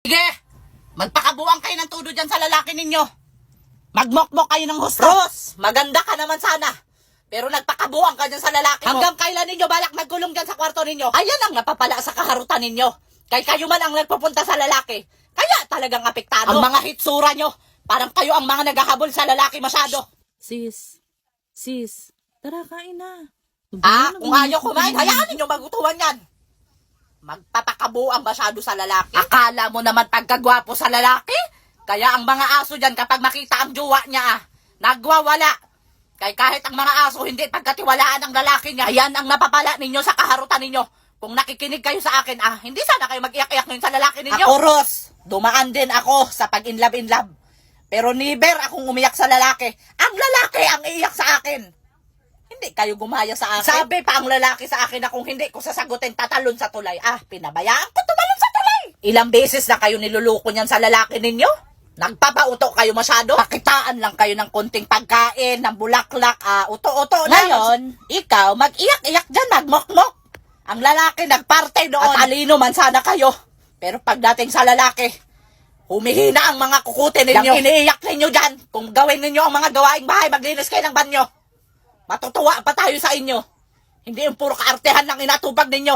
Sige, magpakabuang kayo ng todo dyan sa lalaki ninyo. Magmokmok kayo ng husto. Ros, maganda ka naman sana. Pero nagpakabuang ka dyan sa lalaki mo. Hanggang kailan ninyo balak magkulong dyan sa kwarto ninyo? Ayan ang napapala sa kaharutan ninyo. Kay kayo man ang nagpupunta sa lalaki. Kaya talagang apektado. Ang mga hitsura nyo, parang kayo ang mga naghahabol sa lalaki masyado. Sis, tara kain na. Kung ayaw kumain, hayaan ninyo magutuhan yan. Magpapakabuang masyado sa lalaki. Akala mo naman pagkagwapo sa lalaki? Kaya ang mga aso dyan kapag makita ang jowa niya, nagwawala. Kaya kahit ang mga aso hindi pagkatiwalaan ang lalaki niya, yan ang napapala ninyo sa kaharutan ninyo. Kung nakikinig kayo sa akin, hindi sana kayo mag-iyak-iyak ngayon sa lalaki ninyo. Ako, Ros, dumaan din ako sa pag-inlove. Pero never akong umiyak sa lalaki. Ang lalaki ang iiyak sa akin. Hindi kayo gumaya sa akin. Sabi pa ang lalaki sa akin na kung hindi ko sasagutin, tatalon sa tulay. Pinabayaan ko tumalon sa tulay. Ilang beses na kayo niluluko niyan sa lalaki ninyo? Nagpapauto kayo masyado? Pakitaan lang kayo ng konting pagkain, ng bulaklak, uto-uto na. Ngayon, ikaw, mag-iyak-iyak dyan, magmokmok. Ang lalaki nagparte doon. At alino man sana kayo. Pero pagdating sa lalaki, humihina ang mga kukutin ninyo. Yung iniiyak ninyo dyan. Kung gawin ninyo ang mga gawaing bahay, maglinis kayo ng banyo. Matutuwa pa tayo sa inyo. Hindi yung puro kaartehan lang inatubag ninyo.